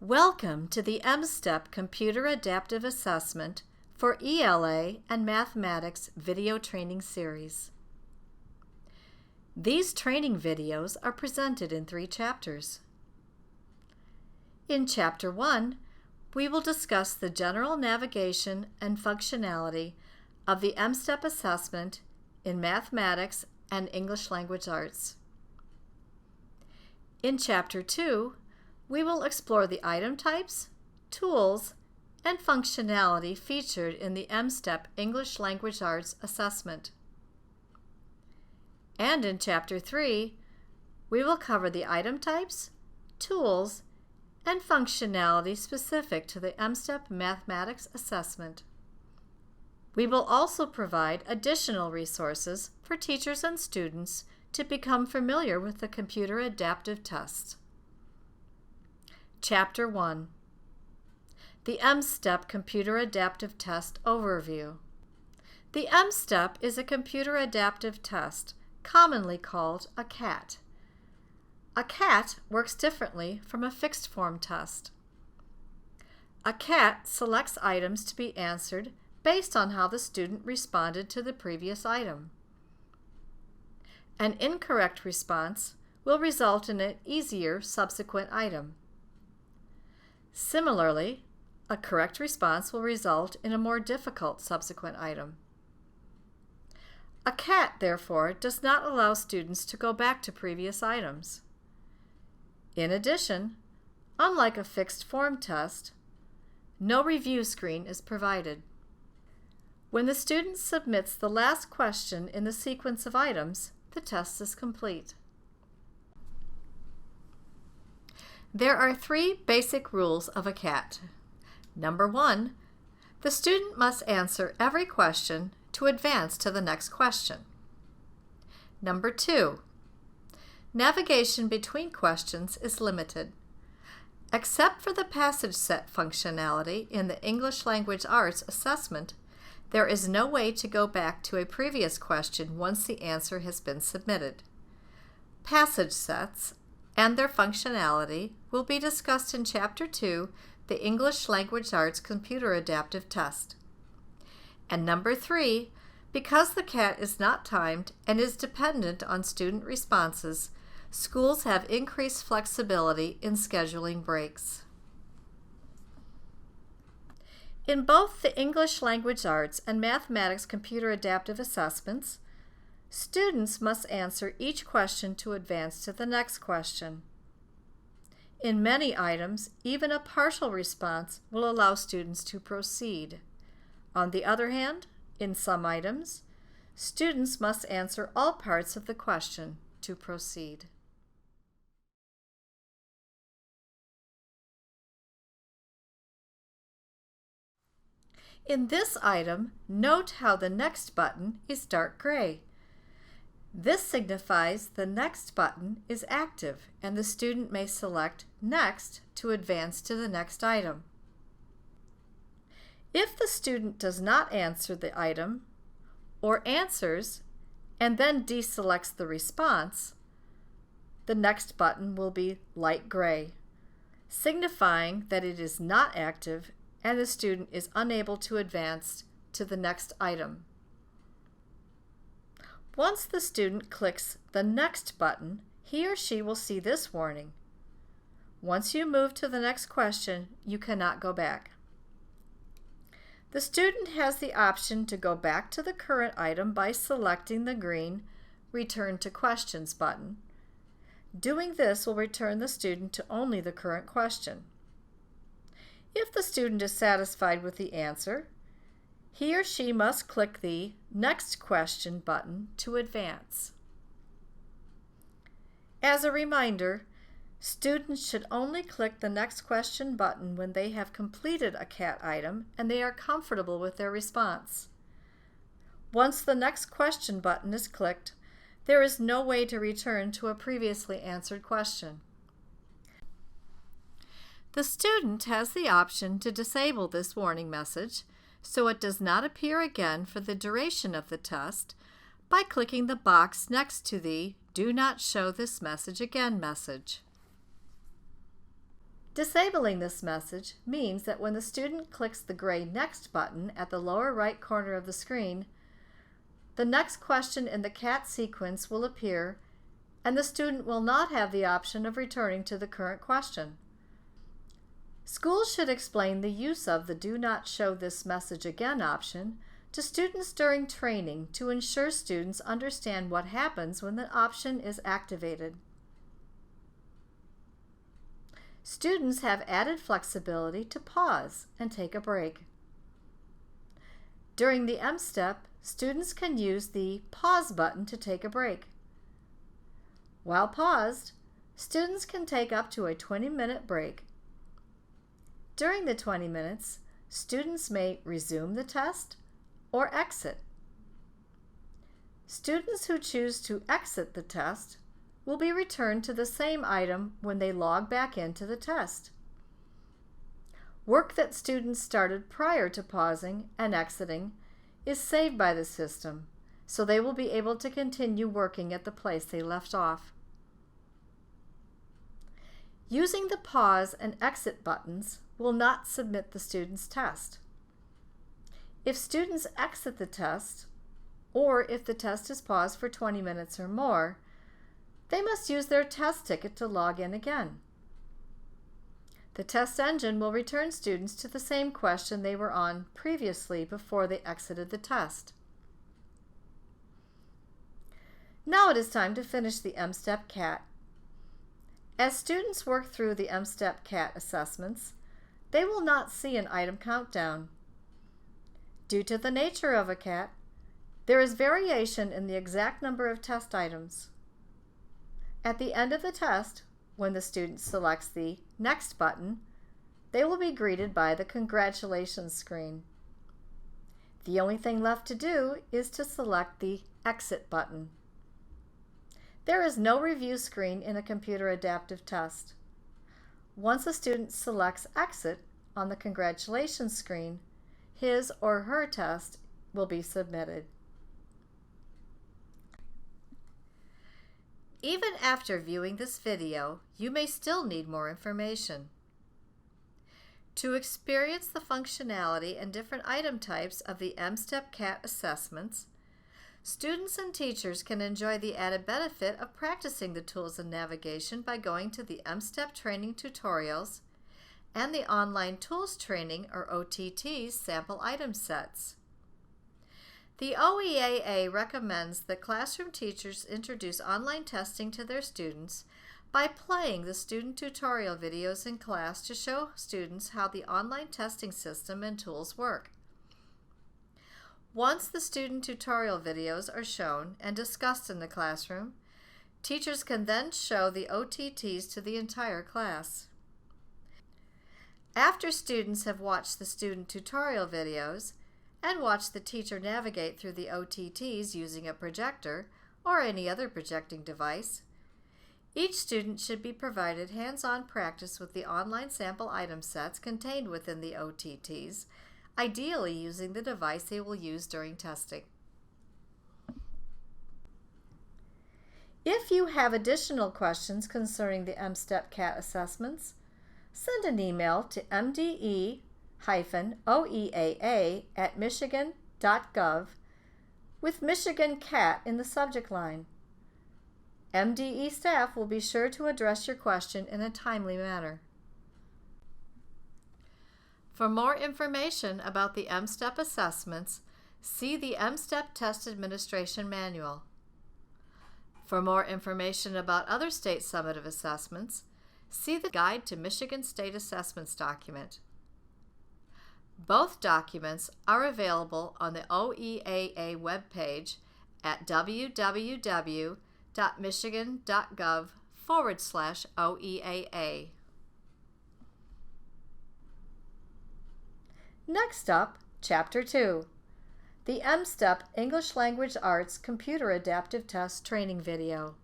Welcome to the M-STEP Computer Adaptive Assessment for ELA and Mathematics video training series. These training videos are presented in 3 chapters. In Chapter 1, we will discuss the general navigation and functionality of the M-STEP assessment in Mathematics and English Language Arts. In Chapter 2, we will explore the item types, tools, and functionality featured in the M-STEP English Language Arts assessment. And in Chapter 3, we will cover the item types, tools, and functionality specific to the M-STEP Mathematics assessment. We will also provide additional resources for teachers and students to become familiar with the computer adaptive test. Chapter 1. The M-STEP Computer Adaptive Test Overview. The M-STEP is a computer adaptive test, commonly called a CAT. A CAT works differently from a fixed form test. A CAT selects items to be answered based on how the student responded to the previous item. An incorrect response will result in an easier subsequent item. Similarly, a correct response will result in a more difficult subsequent item. A CAT, therefore, does not allow students to go back to previous items. In addition, unlike a fixed form test, no review screen is provided. When the student submits the last question in the sequence of items, the test is complete. There are 3 basic rules of a CAT. Number 1, the student must answer every question to advance to the next question. Number 2, navigation between questions is limited. Except for the passage set functionality in the English Language Arts assessment, there is no way to go back to a previous question once the answer has been submitted. Passage sets and their functionality will be discussed in Chapter 2, the English Language Arts Computer Adaptive Test. And number 3, because the CAT is not timed and is dependent on student responses, schools have increased flexibility in scheduling breaks. In both the English Language Arts and Mathematics Computer Adaptive Assessments, students must answer each question to advance to the next question. In many items, even a partial response will allow students to proceed. On the other hand, in some items, students must answer all parts of the question to proceed. In this item, note how the Next button is dark gray. This signifies the Next button is active and the student may select Next to advance to the next item. If the student does not answer the item, or answers and then deselects the response, the Next button will be light gray, signifying that it is not active and the student is unable to advance to the next item. Once the student clicks the Next button, he or she will see this warning. Once you move to the next question, you cannot go back. The student has the option to go back to the current item by selecting the green Return to Questions button. Doing this will return the student to only the current question. If the student is satisfied with the answer, he or she must click the Next Question button to advance. As a reminder, students should only click the Next Question button when they have completed a CAT item and they are comfortable with their response. Once the Next Question button is clicked, there is no way to return to a previously answered question. The student has the option to disable this warning message so it does not appear again for the duration of the test by clicking the box next to the Do Not Show This Message Again message. Disabling this message means that when the student clicks the gray Next button at the lower right corner of the screen, the next question in the CAT sequence will appear, and the student will not have the option of returning to the current question. Schools should explain the use of the Do Not Show This Message Again option to students during training to ensure students understand what happens when the option is activated. Students have added flexibility to pause and take a break. During the M step, students can use the Pause button to take a break. While paused, students can take up to a 20-minute break. During the 20 minutes, students may resume the test or exit. Students who choose to exit the test will be returned to the same item when they log back into the test. Work that students started prior to pausing and exiting is saved by the system, so they will be able to continue working at the place they left off. Using the pause and exit buttons will not submit the student's test. If students exit the test, or if the test is paused for 20 minutes or more, they must use their test ticket to log in again. The test engine will return students to the same question they were on previously before they exited the test. Now it is time to finish the M-Step CAT. As students work through the M-Step CAT assessments, they will not see an item countdown. Due to the nature of a CAT, there is variation in the exact number of test items. At the end of the test, when the student selects the Next button, they will be greeted by the Congratulations screen. The only thing left to do is to select the Exit button. There is no review screen in a computer adaptive test. Once a student selects Exit on the Congratulations screen, his or her test will be submitted. Even after viewing this video, you may still need more information. To experience the functionality and different item types of the M-Step CAT assessments, students and teachers can enjoy the added benefit of practicing the tools and navigation by going to the M-Step training tutorials and the online tools training or OTTs sample item sets. The OEAA recommends that classroom teachers introduce online testing to their students by playing the student tutorial videos in class to show students how the online testing system and tools work. Once the student tutorial videos are shown and discussed in the classroom, teachers can then show the OTTs to the entire class. After students have watched the student tutorial videos and watch the teacher navigate through the OTTs using a projector or any other projecting device, each student should be provided hands-on practice with the online sample item sets contained within the OTTs, ideally using the device they will use during testing. If you have additional questions concerning the M-Step CAT assessments, send an email to mde-oeaa@michigan.gov with Michigan CAT in the subject line. MDE staff will be sure to address your question in a timely manner. For more information about the M-Step assessments, see the M-Step Test Administration Manual. For more information about other state summative assessments, see the Guide to Michigan State Assessments document. Both documents are available on the OEAA webpage at www.michigan.gov/OEAA. Next up, Chapter 2, the M-Step English Language Arts Computer Adaptive Test Training Video.